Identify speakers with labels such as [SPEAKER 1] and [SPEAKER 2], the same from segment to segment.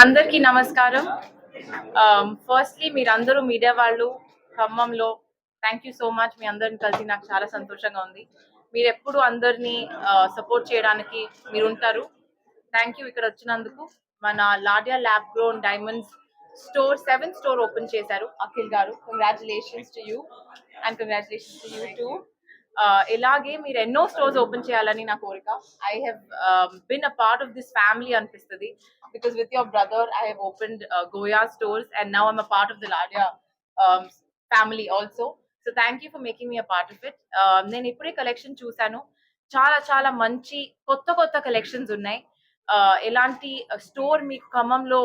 [SPEAKER 1] అందరికీ నమస్కారం. ఫస్ట్‌లీ మీరందరూ మీడియా వాళ్ళు ఖమ్మంలో థ్యాంక్ యూ సో మచ్. మీ అందరిని కలిసి నాకు చాలా సంతోషంగా ఉంది. మీరెప్పుడు అందరినీ సపోర్ట్ చేయడానికి మీరుంటారు. థ్యాంక్ యూ ఇక్కడ వచ్చినందుకు. మన Laadia lab grown diamonds store 7th store open చేశారు Akhil garu. Congratulations to you and congratulations to you too. ఇలాగే మీరు ఎన్నో స్టోర్స్ ఓపెన్ చేయాలని నా కోరిక. I have been a part of this family అనిపిస్తుంది. Because with your brother I have opened Goya stores and now I'm a part of the Ladia um, family also. So thank you for making me a part of it. నేను ఇప్పుడే collection చూసాను. చాలా చాలా మంచి కొత్త collections ఉన్నాయి. ఎలాంటి store మీకు ఖమ్మంలో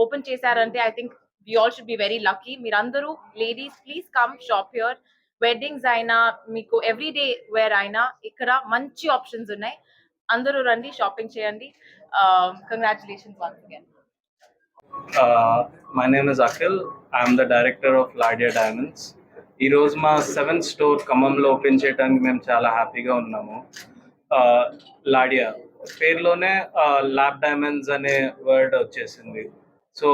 [SPEAKER 1] ఓపెన్ చేశారంటే I think we all should be very lucky. మీరందరూ ladies please come shop here. Weddings అయినా మీకు ఎవ్రీడే వేర్ అయినా ఇక్కడ మంచి ఆప్షన్స్ ఉన్నాయి. అందరూ రండి, షాపింగ్ చేయండి. Congratulations once again.
[SPEAKER 2] My name is Akhil. I am the director of Ladia Diamonds. ఈ రోజు మా 7th స్టోర్ ఖమ్మంలో ఓపెన్ చేయడానికి మేము చాలా హ్యాపీగా ఉన్నాము. లాడియా పేరులోనే ల్యాబ్ డైమండ్స్ అనే వర్డ్ వచ్చేసింది. సో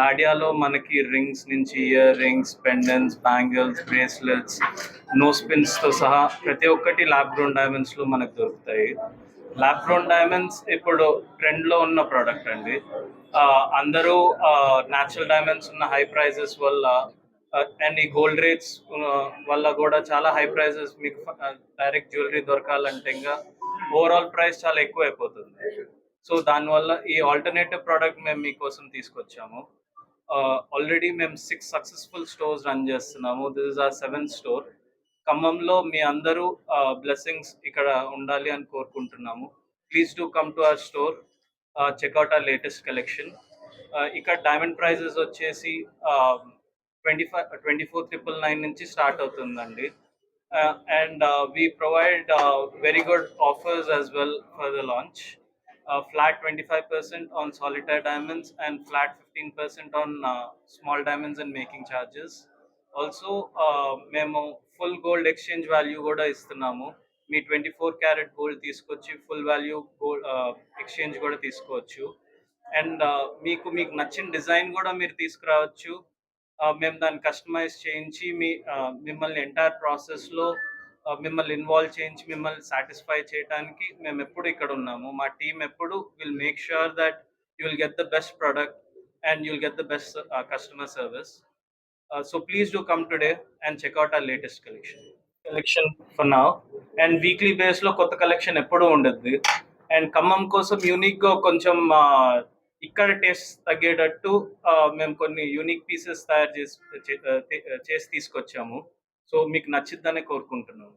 [SPEAKER 2] లాడియాలో మనకి రింగ్స్ నుంచి ear rings, pendants, bangles, bracelets, no స్పిన్స్తో సహా ప్రతి ఒక్కటి ల్యాబ్ గ్రోన్ డైమండ్స్లో మనకు దొరుకుతాయి. ల్యాబ్ గ్రోన్ డైమండ్స్ ఇప్పుడు ట్రెండ్లో ఉన్న ప్రోడక్ట్ అండి. అందరూ న్యాచురల్ డైమండ్స్ ఉన్న హై ప్రైజెస్ వల్ల అండ్ ఈ గోల్డ్ రేట్స్ వల్ల కూడా చాలా హై ప్రైజెస్ మీకు డైరెక్ట్ జ్యువెలరీ దొరకాలంటే ఇంకా ఓవరాల్ ప్రైస్ చాలా ఎక్కువ అయిపోతుంది. సో దానివల్ల ఈ ఆల్టర్నేటివ్ ప్రోడక్ట్ మేము మీకోసం తీసుకొచ్చాము. ఆల్రెడీ మేము 6 సక్సెస్ఫుల్ స్టోర్స్ రన్ చేస్తున్నాము. This is our 7th store. ఖమ్మంలో మీ అందరూ బ్లెస్సింగ్స్ ఇక్కడ ఉండాలి అని కోరుకుంటున్నాము. Please do come to our store, checkout our latest collection. ఇక్కడ డైమండ్ ప్రైజెస్ వచ్చేసి 24,999 నుంచి స్టార్ట్ అవుతుందండి. And we provide very good offers as well for the launch. Flat 25% on solitaire diamonds and flat 15% on small diamonds and making charges. Also మేము full gold exchange value కూడా ఇస్తున్నాము. మీ 24 carat gold తీసుకొచ్చి full value gold exchange కూడా తీసుకోవచ్చు. And మీకు నచ్చిన design కూడా మీరు తీసుకురావచ్చు. మేము దాన్ని కస్టమైజ్ చేయించి మిమ్మల్ని ఎంటైర్ ప్రాసెస్లో మిమ్మల్ని ఇన్వాల్వ్ చేయించి మిమ్మల్ని సాటిస్ఫై చేయడానికి మేము ఎప్పుడు ఇక్కడ ఉన్నాము. మా టీం ఎప్పుడు will make sure that you will get the best product and you will get the best customer service. So please do come today and check out our latest collection for now. And weekly బేస్లో కొత్త collection ఎప్పుడూ ఉండద్ది. And Khammam కోసం యూనిక్గా కొంచెం ఇక్కడ taste తగ్గేటట్టు మేము కొన్ని unique pieces తయారు చేసి తీసుకొచ్చాము. సో మీకు నచ్చిద్దనే కోరుకుంటున్నాము.